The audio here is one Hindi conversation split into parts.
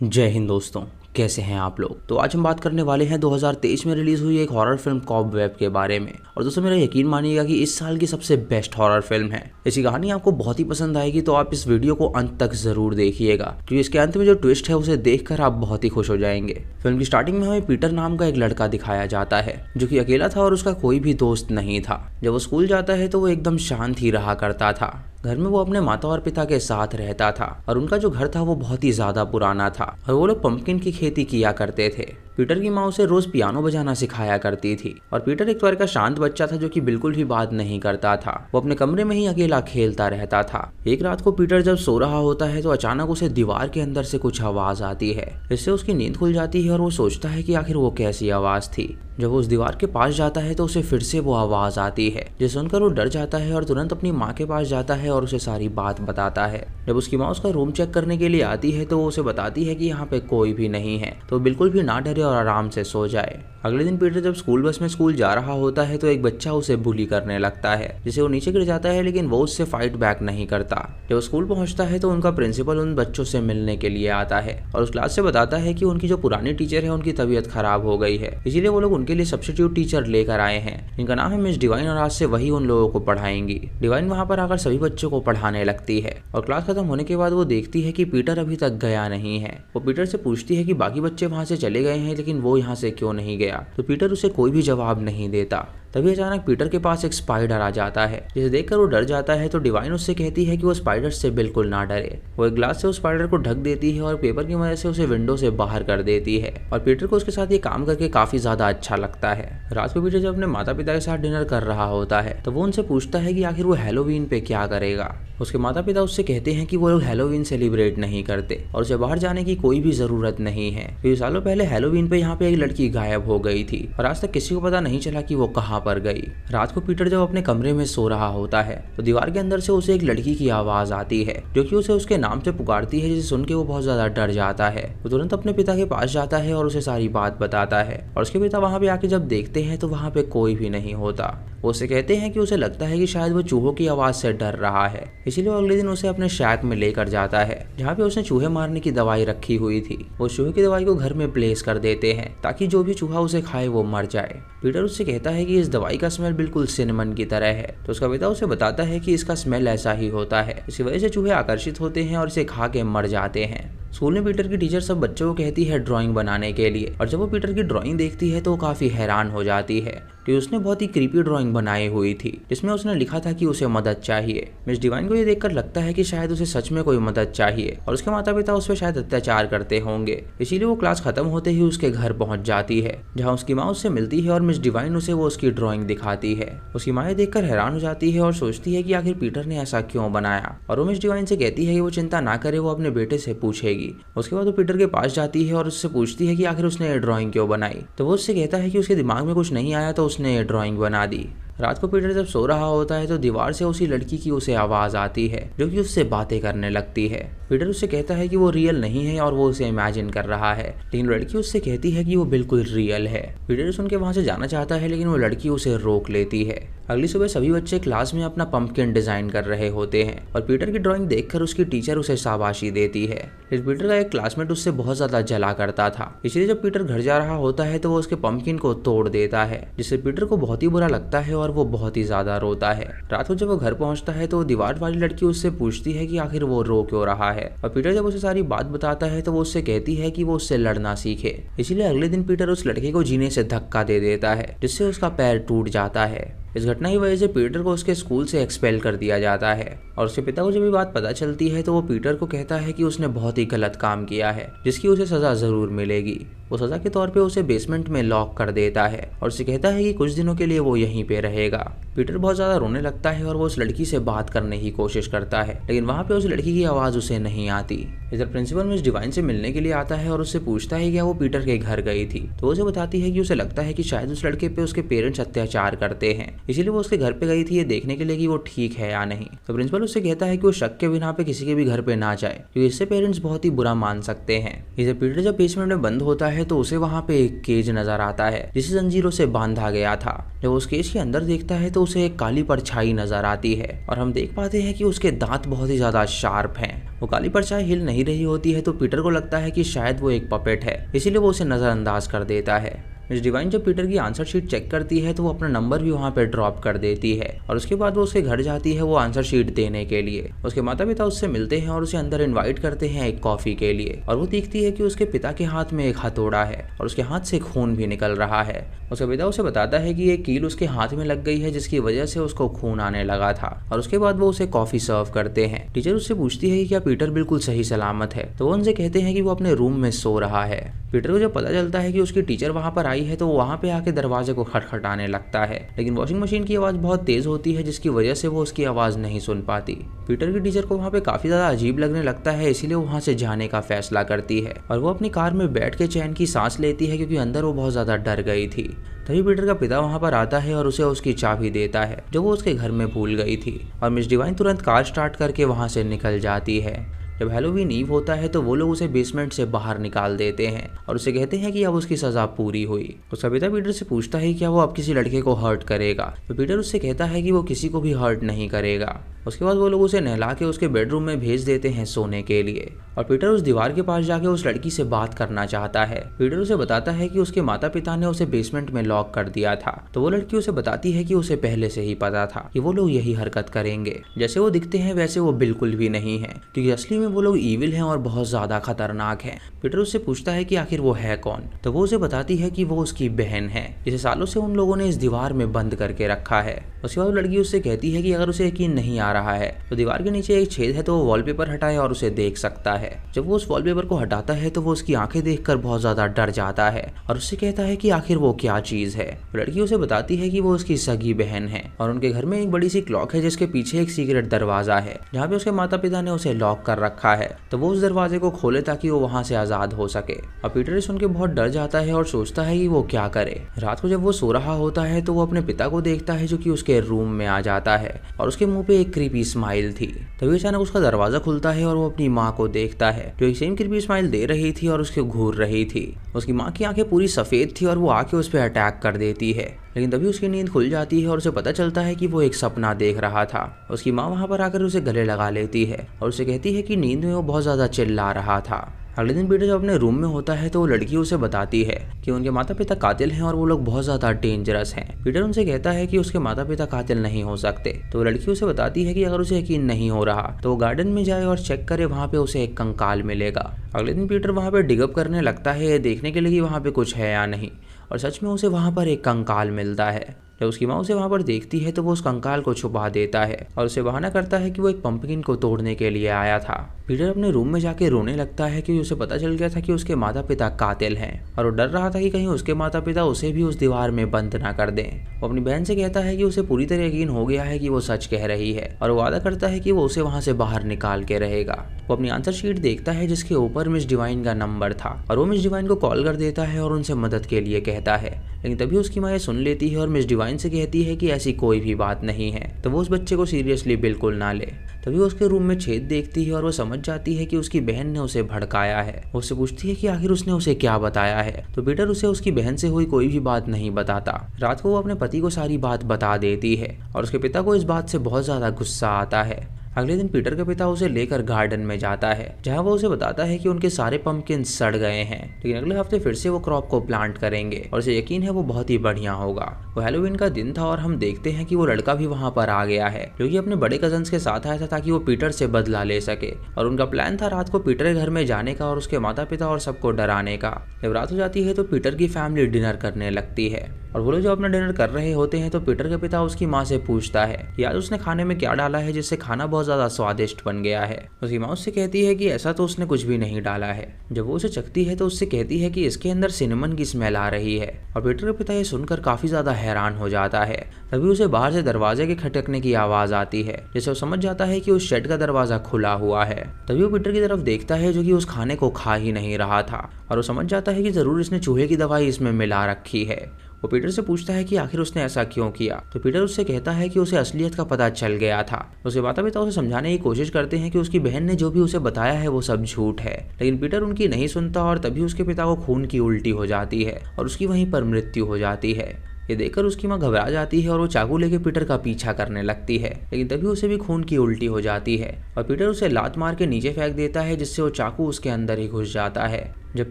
जय हिंद दोस्तों, कैसे हैं आप लोग। तो आज हम बात करने वाले हैं 2023 में रिलीज हुई एक हॉरर फिल्म कॉबवेब के बारे में। और दोस्तों मेरा यकीन मानिएगा कि इस साल की सबसे बेस्ट हॉरर फिल्म है। इसकी कहानी आपको बहुत ही पसंद आएगी, तो आप इस वीडियो को अंत तक जरूर देखिएगा, क्योंकि इसके अंत में जो ट्विस्ट है उसे देखकर आप बहुत ही खुश हो जाएंगे। फिल्म की स्टार्टिंग में हमें पीटर नाम का एक लड़का दिखाया जाता है, जो कि अकेला था और उसका कोई भी दोस्त नहीं था। जब वो स्कूल जाता है तो वो एकदम शांत ही रहा करता था। घर में वो अपने माता और पिता के साथ रहता था, और उनका जो घर था वो बहुत ही ज्यादा पुराना था, और वो लोग पंपकिन की खेती किया करते थे। पीटर की माँ उसे रोज पियानो बजाना सिखाया करती थी, और पीटर एक तरह का शांत बच्चा था जो कि बिल्कुल भी बात नहीं करता था। वो अपने कमरे में ही अकेला खेलता रहता था। एक रात को पीटर जब सो रहा होता है तो अचानक उसे दीवार के अंदर से कुछ आवाज आती है। इससे उसकी नींद खुल जाती है और वो सोचता है कि आखिर वो कैसी आवाज थी। जब वो उस दीवार के पास जाता है तो उसे फिर से वो आवाज आती है, जिसे सुनकर वो डर जाता है और तुरंत अपनी माँ के पास जाता है और उसे सारी बात बताता है। जब उसकी माँ उसका रूम चेक करने के लिए आती है तो वो उसे बताती है कि यहाँ पे कोई भी नहीं है, तो बिल्कुल भी ना डरे और आराम से सो जाए। अगले दिन पीटर जब स्कूल बस में स्कूल जा रहा होता है तो एक बच्चा उसे बुली करने लगता है, जिसे वो नीचे गिर जाता है, लेकिन वो उससे फाइट बैक नहीं करता। जब वो स्कूल पहुंचता है तो उनका प्रिंसिपल उन बच्चों से मिलने के लिए आता है और उस क्लास से बताता है कि उनकी जो पुरानी टीचर है उनकी तबीयत खराब हो गई है, इसीलिए वो लोग उनके लिए सब्स्टिट्यूट टीचर लेकर आए हैं, जिनका नाम है मिस डिवाइन, और आज से वही उन लोगों को पढ़ाएंगी। डिवाइन वहाँ पर आकर सभी बच्चों को पढ़ाने लगती है, और क्लास खत्म होने के बाद वो देखती है कि पीटर अभी तक गया नहीं है। वो पीटर से पूछती है कि बाकी बच्चे वहाँ से चले गए हैं, लेकिन वो यहाँ से क्यों नहीं गया। तो पीटर उसे कोई भी जवाब नहीं देता। तभी अचानक पीटर के पास एक स्पाइडर आ जाता है, जिसे देखकर वो डर जाता है। तो डिवाइन उससे कहती है कि वो स्पाइडर से बिल्कुल ना डरे। वो एक ग्लास से उस स्पाइडर को ढक देती है और पेपर की मदद से उसे विंडो से बाहर कर देती है, और पीटर को उसके साथ ये काम करके काफी ज्यादा अच्छा लगता है। रात को पीटर जब अपने माता पिता के साथ डिनर कर रहा होता है तो वो उनसे पूछता है कि आखिर वो हैलोवीन पे क्या करेगा। उसके माता पिता उससे कहते हैं कि वो लोग हैलोवीन सेलिब्रेट नहीं करते और उसे बाहर जाने की कोई भी जरूरत नहीं है, क्योंकि सालों पहले हैलोवीन पे यहाँ पे एक लड़की गायब हो गई थी और आज तक किसी को पता नहीं चला कि वो कहाँ पर गई। रात को पीटर जब अपने कमरे में सो रहा होता है तो दीवार के अंदर से उसे एक लड़की की आवाज आती है, जो कि उसे उसके नाम से पुकारती है, जिसे सुन के वो बहुत ज्यादा डर जाता है। वो तुरंत अपने पिता के पास जाता है और उसे सारी बात बताता है, और उसके पिता वहाँ पे आके जब देखते हैं तो वहाँ पे कोई भी नहीं होता। वो उसे कहते हैं कि उसे लगता है कि शायद वो चूहों की आवाज से डर रहा है, इसीलिए वो अगले दिन उसे अपने शैक में लेकर जाता है, जहाँ पे उसने चूहे मारने की दवाई रखी हुई थी। वो चूहे की दवाई को घर में प्लेस कर देते हैं ताकि जो भी चूहा उसे खाए वो मर जाए। पीटर उससे कहता है कि इस दवाई का स्मेल बिल्कुल सिनेमन की तरह है, तो उसका पिता उसे बताता है कि इसका स्मेल ऐसा ही होता है, इसी वजह से चूहे आकर्षित होते हैं और इसे खा के मर जाते हैं। स्कूल में पीटर की टीचर सब बच्चों को कहती है ड्राइंग बनाने के लिए, और जब वो पीटर की ड्राइंग देखती है तो वो काफी हैरान हो जाती है कि उसने बहुत ही क्रीपी ड्राइंग बनाई हुई थी, जिसमें उसने लिखा था कि उसे मदद चाहिए। मिस डिवाइन को ये देखकर लगता है कि शायद उसे सच में कोई मदद चाहिए, और उसके माता पिता उस पर शायद अत्याचार करते होंगे, इसीलिए वो क्लास खत्म होते ही उसके घर पहुंच जाती है, जहाँ उसकी माँ उससे मिलती है और मिस डिवाइन उसे वो उसकी ड्राइंग दिखाती है। उसकी माँ देखकर हैरान हो जाती है और सोचती है कि आखिर पीटर ने ऐसा क्यों बनाया, और वो मिस डिवाइन से कहती है कि वो चिंता ना करे, वो अपने बेटे से पूछेगी। उसके बाद वो पीटर के पास जाती है और उससे पूछती है कि आखिर उसने ये ड्राइंग क्यों बनाई। तो वो उससे कहता है कि उसके दिमाग में कुछ नहीं आया तो उसने ये ड्राइंग बना दी। रात को पीटर जब सो रहा होता है तो दीवार से उसी लड़की की उसे आवाज आती है, जो कि उससे बातें करने लगती है। पीटर उससे कहता है कि वो रियल नहीं है और वो उसे इमेजिन कर रहा है, लेकिन लड़की उससे कहती है कि वो बिल्कुल रियल है। पीटर सुन के वहां से जाना चाहता है, लेकिन वो लड़की उसे रोक लेती है। अगली सुबह सभी बच्चे क्लास में अपना पंपकिन डिजाइन कर रहे होते हैं, और पीटर की ड्राइंग देखकर उसकी टीचर उसे शाबाशी देती है। लेकिन पीटर का एक क्लासमेट उससे बहुत ज्यादा जला करता था, इसलिए जब पीटर घर जा रहा होता है तो वो उसके पंपकिन को तोड़ देता है, जिससे पीटर को बहुत ही बुरा लगता है और वो बहुत ही ज्यादा रोता है। रात को जब वो घर पहुंचता है तो दीवार वाली लड़की उससे पूछती है कि आखिर वो रो क्यों रहा है, और पीटर जब उसे सारी बात बताता है तो वो उससे कहती है कि वो उससे लड़ना सीखे। इसीलिए अगले दिन पीटर उस लड़के को जीने से धक्का दे देता है, जिससे उसका पैर टूट जाता है। इस घटना की वजह से पीटर को उसके स्कूल से एक्सपेल कर दिया जाता है, और उसके पिता को जब ये बात पता चलती है तो वो पीटर को कहता है कि उसने बहुत ही गलत काम किया है, जिसकी उसे सजा जरूर मिलेगी। वो सजा के तौर पे उसे बेसमेंट में लॉक कर देता है और उसे कहता है कि कुछ दिनों के लिए वो यहीं पे रहेगा। पीटर बहुत ज्यादा रोने लगता है और वो उस लड़की से बात करने की कोशिश करता है, लेकिन वहाँ पे उस लड़की की आवाज उसे नहीं आती। इधर प्रिंसिपल मिस डिवाइन से मिलने के लिए आता है और उससे पूछता है कि क्या वो पीटर के घर गई थी, तो उसे बताती है कि उसे लगता है कि शायद उस लड़के पे उसके पेरेंट्स अत्याचार करते हैं, इसीलिए वो उसके घर पे गई थी ये देखने के लिए कि वो ठीक है या नहीं। तो प्रिंसिपल उससे कहता है कि वो शक के बिना पे किसी के भी घर पे ना जाए, क्योंकि इससे पेरेंट्स बहुत ही बुरा मान सकते हैं। इसे पीटर जब बेसमेंट में बंद होता है तो उसे वहाँ पे एक केज नजर आता है जिसे जंजीरों से बांधा गया था। जब उस केज के अंदर देखता है तो उसे एक काली परछाई नजर आती है और हम देख पाते हैं कि उसके दांत बहुत ही ज्यादा शार्प हैं। वो काली परछाई हिल नहीं रही होती है तो पीटर को लगता है कि शायद वो एक पपेट है, इसीलिए वो उसे नजरअंदाज कर देता है। मिस डिवाइन जब पीटर की आंसर शीट चेक करती है तो वो अपना नंबर भी वहाँ पे ड्रॉप कर देती है और उसके बाद वो उसके घर जाती है वो आंसर शीट देने के लिए। उसके माता पिता उससे मिलते हैं और उसे अंदर इनवाइट करते हैं एक कॉफी के लिए, और वो देखती है कि उसके पिता के हाथ में एक हथौड़ा है और उसके हाथ से खून भी निकल रहा है। उसका पिता उसे बताता है कि एक कील उसके हाथ में लग गई है जिसकी वजह से उसको खून आने लगा था, और उसके बाद वो उसे कॉफी सर्व करते हैं। टीचर उससे पूछती है कि क्या पीटर बिल्कुल सही सलामत है, तो वो उनसे कहते हैं कि वो अपने रूम में सो रहा है। पीटर को जब पता चलता है कि उसकी टीचर वहाँ पर आई है तो वो वहाँ पे आके दरवाजे को खटखटाने लगता है, लेकिन वॉशिंग मशीन की आवाज़ बहुत तेज होती है जिसकी वजह से वो उसकी आवाज़ नहीं सुन पाती। पीटर की टीचर को वहाँ पे काफ़ी ज़्यादा अजीब लगने लगता है, इसीलिए वो वहाँ से जाने का फैसला करती है और वो अपनी कार में बैठ के चैन की सांस लेती है क्योंकि अंदर वो बहुत ज़्यादा डर गई थी। तभी पीटर का पिता वहाँ पर आता है और उसे उसकी चाबी देता है जो वो उसके घर में भूल गई थी, और मिस डिवाइन तुरंत कार स्टार्ट करके वहाँ से निकल जाती है। जब हैलोवीन ईव होता है तो वो लोग उसे बेसमेंट से बाहर निकाल देते हैं और उसे कहते हैं कि अब उसकी सजा पूरी हुई। उसका पिता पीटर से पूछता है कि क्या वो अब किसी लड़के को हर्ट करेगा, तो पीटर उससे कहता है कि वो किसी को भी हर्ट नहीं करेगा। उसके बाद वो लोग उसे नहला के उसके बेडरूम में भेज देते हैं सोने के लिए, और पीटर उस दीवार के पास जाके उस लड़की से बात करना चाहता है। पीटर उसे बताता है कि उसके माता पिता ने उसे बेसमेंट में लॉक कर दिया था, तो वो लड़की उसे बताती है कि उसे पहले से ही पता था कि वो लोग यही हरकत करेंगे। जैसे वो दिखते हैं वैसे वो बिल्कुल भी नहीं है, क्योंकि असली में वो लोग ईविल हैं और बहुत ज्यादा खतरनाक हैं। पीटर उससे पूछता है कि आखिर वो है कौन, तो वो उसे बताती है कि वो उसकी बहन है जिसे सालों से उन लोगों ने इस दीवार में बंद करके रखा है। उसके बाद लड़की उससे कहती है कि अगर उसे यकीन नहीं आ रहा है तो दीवार के नीचे एक छेद है, तो वो वॉलपेपर हटाए और उसे देख सकता है। जब वो उस वॉलपेपर को हटाता है तो वो उसकी आंखें देखकर बहुत ज्यादा डर जाता है और उससे कहता है कि आखिर वो क्या चीज है। लड़की उसे बताती है कि वो उसकी सगी बहन है और उनके घर में एक बड़ी सी क्लॉक है जिसके पीछे एक सीक्रेट दरवाजा है जहाँ पे उसके माता पिता ने उसे लॉक कर रखा है, तो वो उस दरवाजे को खोले ताकि वो वहाँ से आजाद हो सके। और पीटर सुन के बहुत डर जाता है और सोचता है कि वो क्या करे। रात को जब वो सो रहा होता है तो वो अपने पिता को देखता है जो कि उसके रूम में आ जाता है और उसके मुंह पे एक क्रीपी स्माइल थी। तभी अचानक उसका दरवाजा खुलता है और वो अपनी माँ को देखता है जो एक सेम क्रीपी स्माइल दे रही थी और उसके घूर रही थी। उसकी माँ की आंखें पूरी सफेद थी और वो आके उस पर अटैक कर देती है, लेकिन तभी उसकी नींद खुल जाती है और उसे पता चलता है कि वो एक सपना देख रहा था। उसकी माँ वहाँ पर आकर उसे गले लगा लेती है और उसे कहती है कि नींद में वो बहुत ज्यादा चिल्ला रहा था। अगले दिन पीटर जब अपने रूम में होता है तो वो लड़की उसे बताती है कि उनके माता पिता कातिल हैं और वो लोग बहुत ज्यादा डेंजरस हैं। पीटर उनसे कहता है कि उसके माता पिता कातिल नहीं हो सकते, तो वो लड़की उसे बताती है कि अगर उसे यकीन नहीं हो रहा तो वो गार्डन में जाए और चेक करे, वहाँ पे उसे एक कंकाल मिलेगा। अगले दिन पीटर वहाँ पे डिगअप करने लगता है देखने के लिए कि वहाँ पे कुछ है या नहीं, और सच में उसे वहाँ पर एक कंकाल मिलता है। जब उसकी माँ उसे वहाँ पर देखती है तो वो उस कंकाल को छुपा देता है और उसे बहाना करता है कि वो एक पंपकिन को तोड़ने के लिए आया था। पीटर अपने रूम में जाके रोने लगता है क्योंकि उसे पता चल गया था कि उसके माता पिता कातिल हैं और वो डर रहा था कि कहीं उसके माता पिता उसे भी उस दीवार में बंद ना कर दें। वो अपनी बहन से कहता है कि उसे पूरी तरह यकीन हो गया है कि वो सच कह रही है और वो वादा करता है कि वो उसे वहाँ से बाहर निकाल के रहेगा। वो अपनी आंसर शीट देखता है जिसके ऊपर मिस डिवाइन का नंबर था और वो मिस डिवाइन को कॉल कर देता है और उनसे मदद के लिए कहता है, लेकिन तभी उसकी माँ ये सुन लेती है और मिस डिवाइन से कहती है कि ऐसी कोई भी बात नहीं है, तो वो उस बच्चे को सीरियसली बिल्कुल ना ले। तभी वो उसके रूम में छेद देखती है और वो समझ जाती है कि उसकी बहन ने उसे भड़काया है। वो उससे पूछती है कि आखिर उसने उसे क्या बताया है, तो पीटर उसे उसकी बहन से हुई कोई भी बात नहीं बताता। रात को वो अपने पति को सारी बात बता देती है और उसके पिता को इस बात से बहुत ज्यादा गुस्सा आता है। अगले दिन पीटर का पिता उसे लेकर गार्डन में जाता है जहां वो उसे बताता है कि उनके सारे पंपकिन सड़ गए हैं, लेकिन अगले हफ्ते फिर से वो क्रॉप को प्लांट करेंगे और उसे यकीन है वो बहुत ही बढ़िया होगा। वो हैलोवीन का दिन था और हम देखते हैं कि वो लड़का भी वहां पर आ गया है जो कि अपने बड़े कजन्स के साथ आया था ताकि वो पीटर से बदला ले सके, और उनका प्लान था रात को पीटर के घर में जाने का और उसके माता पिता और सबको डराने का। जब रात हो जाती है तो पीटर की फैमिली डिनर करने लगती है और वो लोग जो अपना डिनर कर रहे होते हैं तो पीटर का पिता उसकी माँ से पूछता है कि आज उसने खाने में क्या डाला है जिससे खाना बहुत ज्यादा स्वादिष्ट बन गया है। उसकी माँ उससे कहती है कि ऐसा तो उसने कुछ भी नहीं डाला है। जब वो उसे चखती है तो उससे कहती है कि इसके अंदर सिनेमन की स्मेल आ रही है, और पीटर का पिता ये सुनकर काफी ज्यादा हैरान हो जाता है। तभी उसे बाहर से दरवाजे के खटकने की आवाज आती है जिससे वो समझ जाता है कि उस शेड का दरवाजा खुला हुआ है। तभी वो पीटर की तरफ देखता है जो कि उस खाने को खा ही नहीं रहा था और वो समझ जाता है कि जरूर इसने चूहे की दवाई इसमें मिला रखी है। वो पीटर से पूछता है कि आखिर उसने ऐसा क्यों किया। तो पीटर उससे कहता है कि उसे असलियत का पता चल गया था। उसके माता पिता उसे समझाने की कोशिश करते हैं कि उसकी बहन ने जो भी उसे बताया है वो सब झूठ है, लेकिन पीटर उनकी नहीं सुनता और तभी उसके पिता को खून की उल्टी हो जाती है और उसकी वहीं पर मृत्यु हो जाती है। ये देखकर उसकी माँ घबरा जाती है और वो चाकू लेके पीटर का पीछा करने लगती है, लेकिन तभी उसे भी खून की उल्टी हो जाती है और पीटर उसे लात मार के नीचे फेंक देता है, जिससे वो चाकू उसके अंदर ही घुस जाता है। जब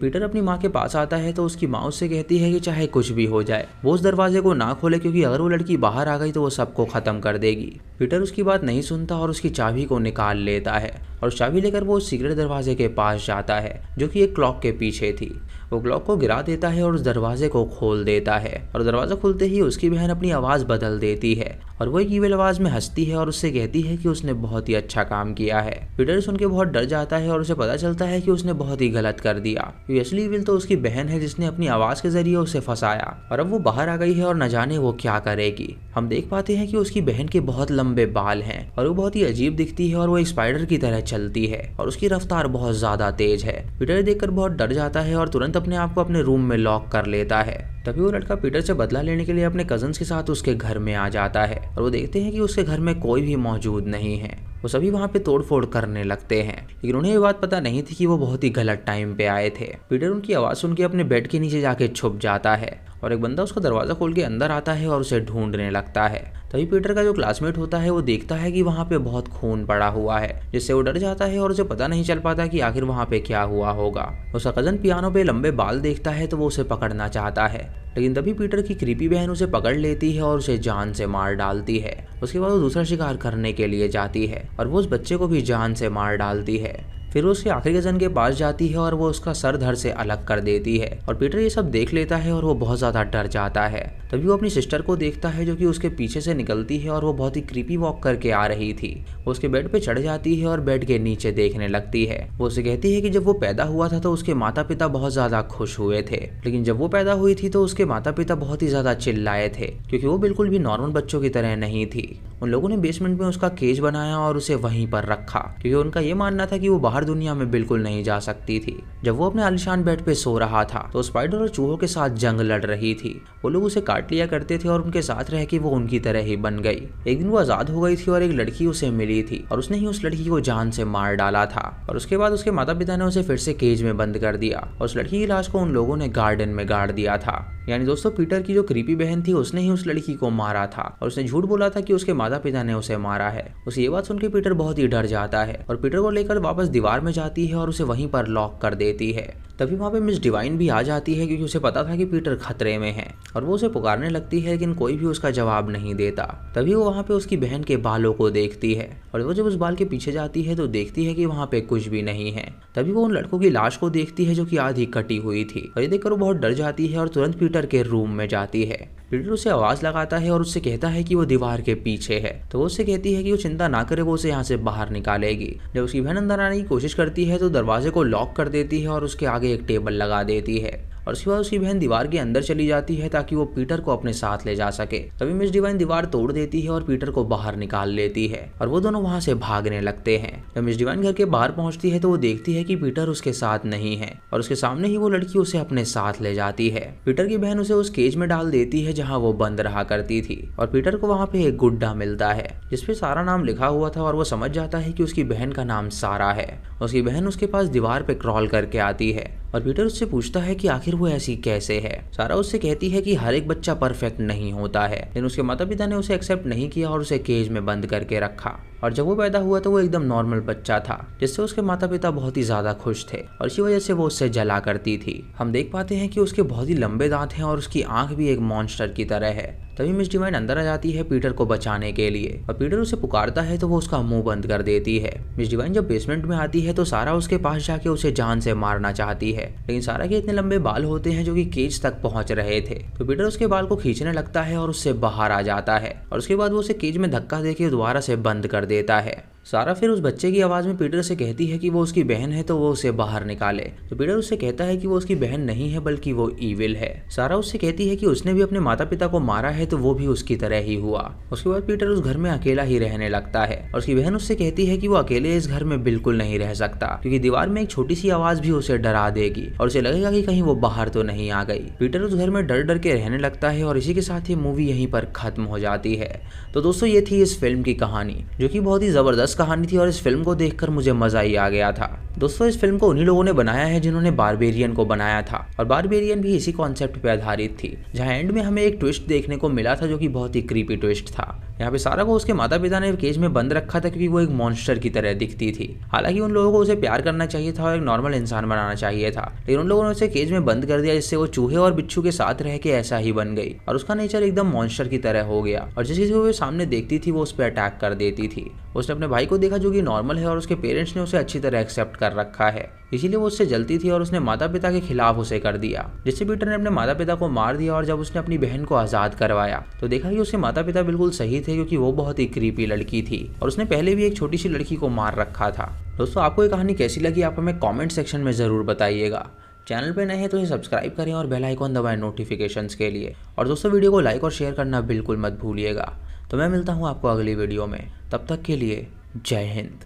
पीटर अपनी माँ के पास आता है तो उसकी माँ उससे कहती है कि चाहे कुछ भी हो जाए वो उस दरवाजे को ना खोले, क्योंकि अगर वो लड़की बाहर आ गई तो वो सबको खत्म कर देगी। पीटर उसकी बात नहीं सुनता और उसकी चाबी को निकाल लेता है और चाबी लेकर वो सीक्रेट दरवाजे के पास जाता है जो कि एक क्लॉक के पीछे थी। वो क्लॉक को गिरा देता है और उस दरवाजे को खोल देता है और दरवाजा खुलते ही उसकी बहन अपनी आवाज बदल देती है और वो एक ईविल आवाज में हंसती है और उससे कहती है कि उसने बहुत ही अच्छा काम किया है। पीटर सुन के बहुत डर जाता है और उसे पता चलता है कि उसने बहुत ही गलत कर दिया। ये असली ईविल तो उसकी बहन है जिसने अपनी आवाज के जरिए उसे फंसाया और अब वो बाहर आ गई है और न जाने वो क्या करेगी। हम देख पाते हैं कि उसकी बहन के बहुत लंबे बाल हैं और वो बहुत ही अजीब दिखती है और वो एक स्पाइडर की तरह चलती है और उसकी रफ्तार बहुत ज्यादा तेज है। पीटर देखकर बहुत डर जाता है और तुरंत अपने आप को अपने रूम में लॉक कर लेता है। तभी वो लड़का पीटर से बदला लेने के लिए अपने कजन्स के साथ उसके घर में आ जाता है और वो देखते हैं कि उसके घर में कोई भी मौजूद नहीं है। वो सभी वहाँ पे तोड़फोड़ करने लगते हैं, लेकिन उन्हें ये बात पता नहीं थी कि वो बहुत ही गलत टाइम पे आए थे। पीटर उनकी आवाज़ सुन के अपने बेड के नीचे जाके छुप जाता है और एक बंदा उसका दरवाज़ा खोल के अंदर आता है और उसे ढूंढने लगता है। तभी पीटर का जो क्लासमेट होता है वो देखता है कि वहाँ पे बहुत खून पड़ा हुआ है, जिससे वो डर जाता है और उसे पता नहीं चल पाता कि आखिर वहाँ पे क्या हुआ होगा। उसका कजन पियानो पे लंबे बाल देखता है तो वो उसे पकड़ना चाहता है, लेकिन तभी पीटर की क्रीपी बहन उसे पकड़ लेती है और उसे जान से मार डालती है। उसके बाद वो दूसरा शिकार करने के लिए जाती है और वो उस बच्चे को भी जान से मार डालती है। फिर वो उसके आखिरी कजन के पास जाती है और वो उसका सर धड़ से अलग कर देती है और पीटर ये सब देख लेता है और वो बहुत ज़्यादा डर जाता है। तभी वो अपनी सिस्टर को देखता है जो कि उसके पीछे से निकलती है और वो बहुत ही क्रीपी वॉक करके आ रही थी। वो उसके बेड पे चढ़ जाती है और बेड के नीचे देखने लगती है। वो उसे कहती है कि जब वो पैदा हुआ था तो उसके माता पिता बहुत ज़्यादा खुश हुए थे, लेकिन जब वो पैदा हुई थी तो उसके माता पिता बहुत ही ज़्यादा चिल्लाए थे, क्योंकि वो बिल्कुल भी नॉर्मल बच्चों की तरह नहीं थी। उन लोगों ने बेसमेंट में उसका केज बनाया और उसे वहीं पर रखा, क्योंकि उनका ये मानना था कि वो बाहर दुनिया में बिल्कुल नहीं जा सकती थी। जब वो अपने आलिशान बेड पे सो रहा था तो स्पाइडर और चूहों के साथ जंग लड़ रही थी। वो लोग उसे काट लिया करते थे और उनके साथ रह के वो उनकी तरह ही बन गई। एक दिन वो आजाद हो गई थी और एक लड़की उसे मिली थी और उसने ही उस लड़की को जान से मार डाला था और उसके बाद उसके माता पिता ने उसे फिर से केज में बंद कर दिया और उस लड़की की लाश को उन लोगों ने गार्डन में गाड़ दिया था। यानी दोस्तों पीटर की जो क्रीपी बहन थी उसने ही उस लड़की को मारा था और उसने झूठ बोला था कि उसके माता पिता ने उसे मारा है। उसे ये बात सुन के पीटर बहुत ही डर जाता है और पीटर को लेकर वापस दीवार में जाती है और उसे वहीं पर लॉक कर देती है। तभी वहाँ पे मिस डिवाइन भी आ जाती है, क्योंकि उसे पता था कि पीटर खतरे में है और वो उसे पुकारने लगती है, लेकिन कोई भी उसका जवाब नहीं देता। तभी वो वहाँ पे उसकी बहन के बालों को देखती है और वो जब उस बाल के पीछे जाती है तो देखती है कि वहाँ पे कुछ भी नहीं है। तभी वो उन लड़कों की लाश को देखती है जो कि आधी कटी हुई थी और ये देखकर वो बहुत डर जाती है और तुरंत पीटर के रूम में जाती है। पीटर उसे आवाज लगाता है और उससे कहता है कि वो दीवार के पीछे है, तो वो उससे कहती है कि वो चिंता ना करे, वो उसे यहाँ से बाहर निकालेगी। जब उसकी बहन अंदर आने की कोशिश करती है तो दरवाजे को लॉक कर देती है और उसके आगे एक टेबल लगा देती है और उसके बाद उसकी बहन दीवार के अंदर चली जाती है ताकि वो पीटर को अपने साथ ले जा सके। तभी मिस डिवाइन दीवार तोड़ देती है और पीटर को बाहर निकाल लेती है और वो दोनों वहां से भागने लगते हैं। जब मिस डिवाइन घर के बाहर पहुंचती है तो वो देखती है कि पीटर उसके साथ नहीं है और उसके सामने ही वो लड़की उसे अपने साथ ले जाती है। पीटर की बहन उसे उस केज में डाल देती है जहाँ वो बंद रहा करती थी और पीटर को वहाँ पे एक गुड्डा मिलता है जिसपे सारा नाम लिखा हुआ था और वो समझ जाता है कि उसकी बहन का नाम सारा है। उसकी बहन उसके पास दीवार पे क्रॉल करके आती है और पीटर उससे पूछता है कि आखिर वो ऐसी कैसे है। सारा उससे कहती है कि हर एक बच्चा परफेक्ट नहीं होता है, लेकिन उसके माता पिता ने उसे एक्सेप्ट नहीं किया और उसे केज में बंद करके रखा और जब वो पैदा हुआ तो वो एकदम नॉर्मल बच्चा था, जिससे उसके माता पिता बहुत ही ज्यादा खुश थे और इसी वजह से वो उससे जला करती थी। हम देख पाते हैं कि उसके बहुत ही लंबे दांत हैं और उसकी आंख भी एक मॉन्स्टर की तरह है। तभी मिस डिवाइन अंदर आ जाती है पीटर को बचाने के लिए और पीटर उसे पुकारता है तो वो उसका मुंह बंद कर देती है। मिस डिवाइन जब बेसमेंट में आती है तो सारा उसके पास जाके उसे जान से मारना चाहती है, लेकिन सारा के इतने लंबे बाल होते हैं जो कि केज तक पहुंच रहे थे, तो पीटर उसके बाल को खींचने लगता है और उससे बाहर आ जाता है और उसके बाद वो उसे केज में धक्का देके दोबारा से बंद कर देता है। सारा फिर उस बच्चे की आवाज़ में पीटर से कहती है कि वो उसकी बहन है तो वो उसे बाहर निकाले। तो पीटर उससे कहता है कि वो उसकी बहन नहीं है बल्कि वो ईविल है। सारा उससे कहती है कि उसने भी अपने माता पिता को मारा है तो वो भी उसकी तरह ही हुआ। उसके बाद पीटर उस घर में अकेला ही रहने लगता है और उसकी बहन उससे कहती है कि वो अकेले इस घर में बिल्कुल नहीं रह सकता, क्योंकि दीवार में एक छोटी सी आवाज़ भी उसे डरा देगी और उसे लगेगा कि कहीं वो बाहर तो नहीं आ गई। पीटर उस घर में डर डर के रहने लगता है और इसी के साथ ये मूवी यहीं पर खत्म हो जाती है। तो दोस्तों ये थी इस फिल्म की कहानी, जो कि बहुत ही ज़बरदस्त कहानी थी और इस फिल्म को देखकर मुझे मज़ा ही आ गया था। दोस्तों इस फिल्म को उन्हीं लोगों ने बनाया है जिन्होंने बारबेरियन को बनाया था, और बारबेरियन भी इसी कॉन्सेप्ट पे आधारित थी, जहाँ एंड में हमें एक ट्विस्ट देखने को मिला था जो कि बहुत ही क्रीपी ट्विस्ट था। यहाँ पे सारा को उसके माता पिता ने केज में बंद रखा था क्योंकि वो एक मॉन्स्टर की तरह दिखती थी। हालांकि उन लोगों को उसे प्यार करना चाहिए था और एक नॉर्मल इंसान बनाना चाहिए था, लेकिन उन लोगों ने उसे केज में बंद कर दिया, जिससे वो चूहे और बिच्छू के साथ रह के ऐसा ही बन गई और उसका नेचर एकदम मॉन्स्टर की तरह हो गया और जिस किसी को वो सामने देखती थी वो उस पर अटैक कर देती थी। उसने अपने भाई को देखा जो कि नॉर्मल है और उसके पेरेंट्स ने उसे अच्छी तरह एक्सेप्ट कर रखा है, इसीलिए वो उससे जलती थी और उसने माता पिता के खिलाफ उसे कर दिया, जिससे पीटर ने अपने माता पिता को मार दिया। और जब उसने अपनी बहन को आज़ाद करवाया तो देखा कि उसके माता पिता बिल्कुल सही थे, क्योंकि वो बहुत ही क्रीपी लड़की थी और उसने पहले भी एक छोटी सी लड़की को मार रखा था। दोस्तों आपको ये कहानी कैसी लगी आप हमें कमेंट सेक्शन में ज़रूर बताइएगा। चैनल पे नए हैं तो इसे सब्सक्राइब करें और बेल आइकॉन दबाएं नोटिफिकेशंस के लिए। और दोस्तों वीडियो को लाइक और शेयर करना बिल्कुल मत भूलिएगा। तो मैं मिलता हूँ आपको अगली वीडियो में, तब तक के लिए जय हिंद।